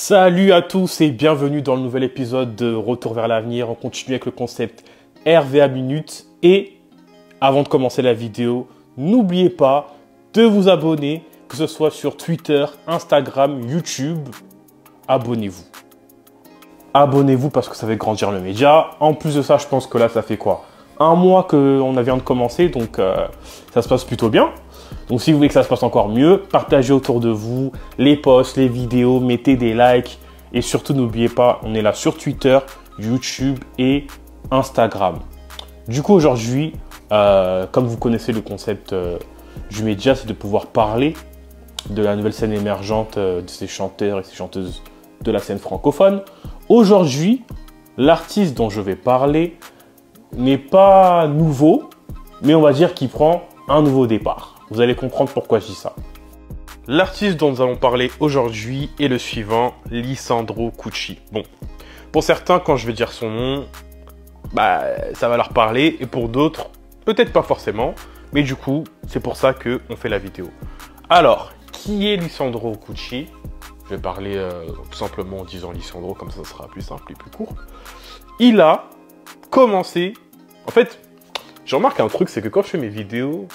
Salut à tous et bienvenue dans le nouvel épisode de Retour vers l'avenir. On continue avec le concept RVA Minute. Et avant de commencer la vidéo, n'oubliez pas de vous abonner, que ce soit sur Twitter, Instagram, YouTube. Abonnez-vous. Abonnez-vous parce que ça fait grandir le média. En plus de ça, je pense que là, ça fait quoi? Un mois qu'on vient de commencer, donc ça se passe plutôt bien. Donc si vous voulez que ça se passe encore mieux, partagez autour de vous les posts, les vidéos, mettez des likes. Et surtout, n'oubliez pas, on est là sur Twitter, YouTube et Instagram. Du coup, aujourd'hui, comme vous connaissez le concept du média, c'est de pouvoir parler de la nouvelle scène émergente de ces chanteurs et ces chanteuses de la scène francophone. Aujourd'hui, l'artiste dont je vais parler n'est pas nouveau, mais on va dire qu'il prend un nouveau départ. Vous allez comprendre pourquoi je dis ça. L'artiste dont nous allons parler aujourd'hui est le suivant, Lisandro Cucci. Bon, pour certains, quand je vais dire son nom, ça va leur parler, et pour d'autres, peut-être pas forcément, mais du coup, c'est pour ça qu'on fait la vidéo. Alors, qui est Lisandro Cucci? Je vais parler tout simplement en disant Lisandro, comme ça sera plus simple et plus court. Il a commencé... En fait, je remarque un truc, c'est que quand je fais mes vidéos,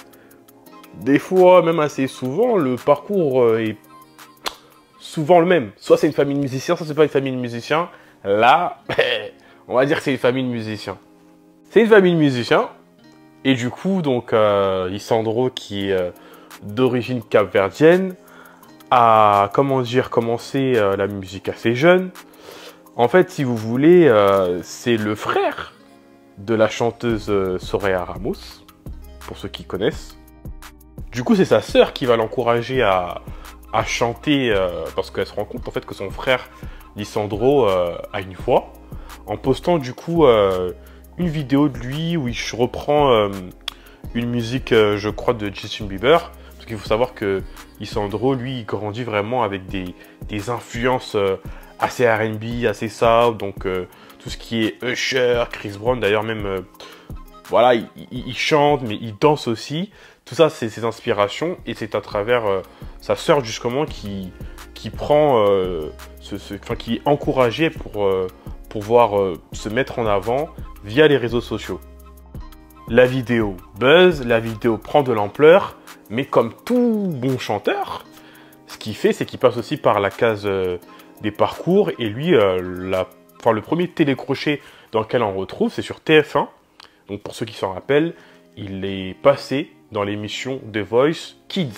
des fois, même assez souvent, le parcours est souvent le même. Soit c'est une famille de musiciens, soit c'est pas une famille de musiciens. Là, on va dire que c'est une famille de musiciens. C'est une famille de musiciens. Et du coup, donc, Lisandro, qui est d'origine capverdienne, a, commencé la musique assez jeune. En fait, si vous voulez, c'est le frère de la chanteuse Soraya Ramos, pour ceux qui connaissent. Du coup, c'est sa sœur qui va l'encourager à chanter, parce qu'elle se rend compte en fait que son frère Lisandro a une voix, en postant du coup une vidéo de lui où il reprend une musique, je crois, de Justin Bieber. Parce qu'il faut savoir que Lisandro, lui, il grandit vraiment avec des influences assez R&B, assez soul, donc tout ce qui est Usher, Chris Brown, d'ailleurs même, voilà, il chante, mais il danse aussi. Tout ça, c'est ses inspirations, et c'est à travers sa sœur, justement, qui prend, qui est encouragée pour pouvoir se mettre en avant via les réseaux sociaux. La vidéo buzz, la vidéo prend de l'ampleur, mais comme tout bon chanteur, ce qu'il fait, c'est qu'il passe aussi par la case des parcours, et lui, le premier télécrochet dans lequel on retrouve, c'est sur TF1. Donc pour ceux qui s'en rappellent, il est passé dans l'émission The Voice Kids.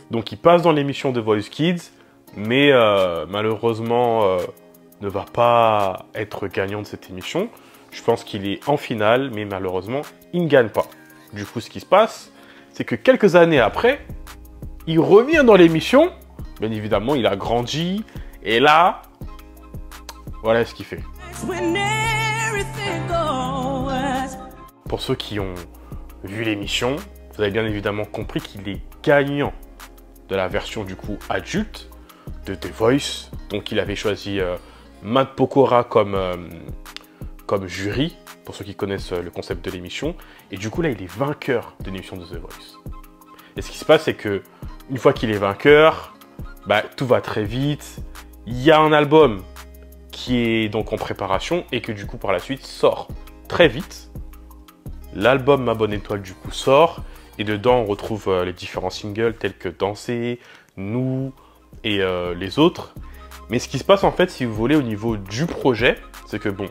Donc il passe dans l'émission The Voice Kids, mais malheureusement ne va pas être gagnant de cette émission. Je pense qu'il est en finale, mais malheureusement, il ne gagne pas. Du coup, ce qui se passe, c'est que quelques années après, il revient dans l'émission. Bien évidemment, il a grandi, et là, voilà ce qu'il fait. Pour ceux qui ont vu l'émission, vous avez bien évidemment compris qu'il est gagnant de la version du coup adulte de The Voice. Donc il avait choisi Matt Pokora comme jury, pour ceux qui connaissent le concept de l'émission. Et du coup là, il est vainqueur de l'émission de The Voice. Et ce qui se passe, c'est que une fois qu'il est vainqueur, tout va très vite. Il y a un album qui est donc en préparation et que du coup par la suite sort très vite. L'album Ma Bonne Étoile du coup sort, et dedans on retrouve les différents singles tels que Danser, Nous et les autres. Mais ce qui se passe en fait, si vous voulez, au niveau du projet, c'est que bon,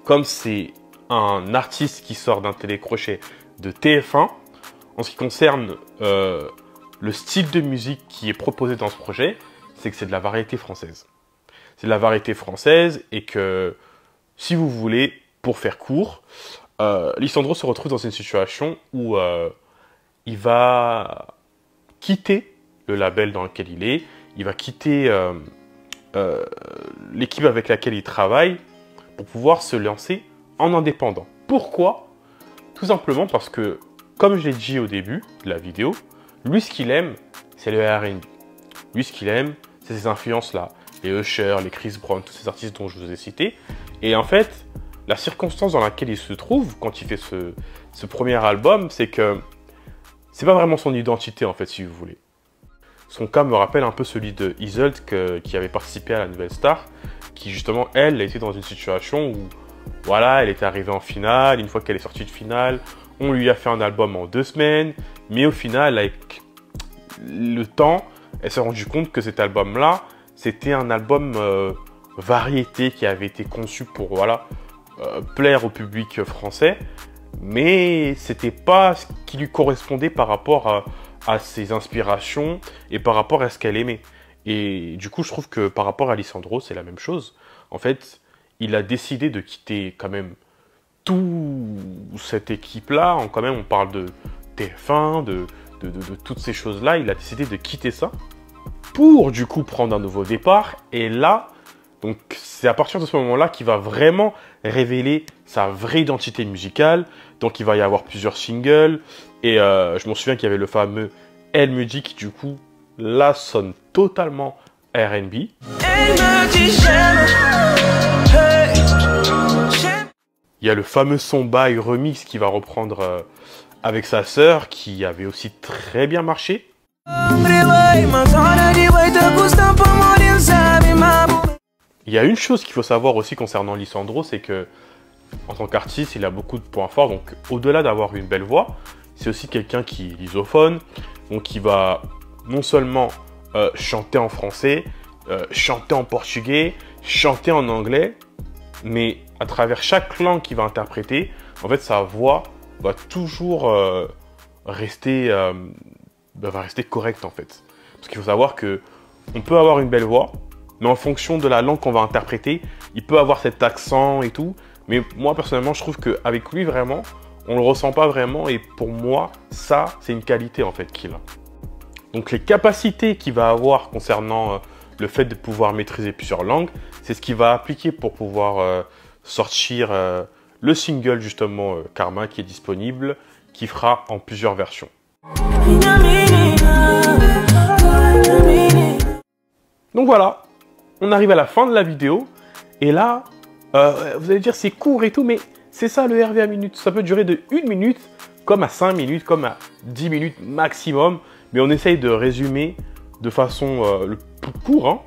comme c'est un artiste qui sort d'un télécrochet de TF1, en ce qui concerne le style de musique qui est proposé dans ce projet, c'est que c'est de la variété française. C'est de la variété française, et que, si vous voulez, pour faire court, Lisandro se retrouve dans une situation où il va quitter le label dans lequel il est, il va quitter l'équipe avec laquelle il travaille pour pouvoir se lancer en indépendant. Pourquoi? Tout simplement parce que, comme je l'ai dit au début de la vidéo, lui ce qu'il aime, c'est le R&B. Lui ce qu'il aime, c'est ces influences-là. Les Usher, les Chris Brown, tous ces artistes dont je vous ai cités. Et en fait, la circonstance dans laquelle il se trouve quand il fait ce premier album, c'est que c'est pas vraiment son identité en fait, si vous voulez. Son cas me rappelle un peu celui de Isolde qui avait participé à la Nouvelle Star, qui justement, elle, était dans une situation où, voilà, elle était arrivée en finale. Une fois qu'elle est sortie de finale, on lui a fait un album en 2 semaines. Mais au final, avec le temps, elle s'est rendue compte que cet album-là, c'était un album variété qui avait été conçu pour, voilà, plaire au public français. Mais c'était pas ce qui lui correspondait par rapport à ses inspirations et par rapport à ce qu'elle aimait. Et du coup, je trouve que par rapport à Lisandro, c'est la même chose. En fait, il a décidé de quitter quand même toute cette équipe-là. Quand même, on parle de TF1, de toutes ces choses-là. Il a décidé de quitter ça pour, du coup, prendre un nouveau départ. Et là, donc, c'est à partir de ce moment-là qu'il va vraiment révéler sa vraie identité musicale. Donc, il va y avoir plusieurs singles. Et je m'en souviens qu'il y avait le fameux Elle me dit qui, du coup, là, sonne totalement R&B. Il y a le fameux son Bye remix qui va reprendre avec sa sœur, qui avait aussi très bien marché. Il y a une chose qu'il faut savoir aussi concernant Lisandro, c'est que en tant qu'artiste, il a beaucoup de points forts. Donc, au-delà d'avoir une belle voix, c'est aussi quelqu'un qui est lusophone. Donc, il va non seulement chanter en français, chanter en portugais, chanter en anglais, mais à travers chaque langue qu'il va interpréter, en fait, sa voix va toujours rester correcte, en fait. Parce qu'il faut savoir que on peut avoir une belle voix, mais en fonction de la langue qu'on va interpréter, il peut avoir cet accent et tout. Mais moi, personnellement, je trouve qu'avec lui, vraiment, on ne le ressent pas vraiment. Et pour moi, ça, c'est une qualité, en fait, qu'il a. Donc, les capacités qu'il va avoir concernant le fait de pouvoir maîtriser plusieurs langues, c'est ce qu'il va appliquer pour pouvoir sortir le single, justement, Karma, qui est disponible, qui fera en plusieurs versions. Donc voilà, on arrive à la fin de la vidéo. Et là, vous allez dire c'est court et tout, mais c'est ça le RV à minute. Ça peut durer de 1 minute, comme à 5 minutes, comme à 10 minutes maximum. Mais on essaye de résumer de façon le plus court, hein,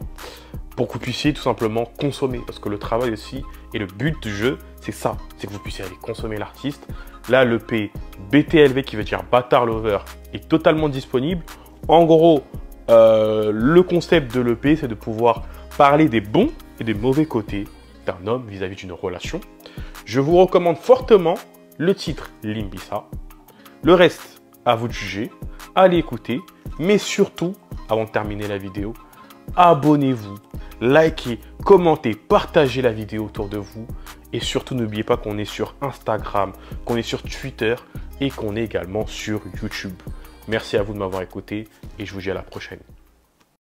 pour que vous puissiez tout simplement consommer. Parce que le travail aussi, et le but du jeu, c'est ça. C'est que vous puissiez aller consommer l'artiste. Là, l'EP BTLV, qui veut dire Bâtard Lover, est totalement disponible. En gros, le concept de l'EP, c'est de pouvoir parler des bons et des mauvais côtés d'un homme vis-à-vis d'une relation. Je vous recommande fortement le titre Limbisa. Le reste, à vous de juger. Allez écouter. Mais surtout, avant de terminer la vidéo, abonnez-vous, likez, commentez, partagez la vidéo autour de vous. Et surtout, n'oubliez pas qu'on est sur Instagram, qu'on est sur Twitter et qu'on est également sur YouTube. Merci à vous de m'avoir écouté et je vous dis à la prochaine.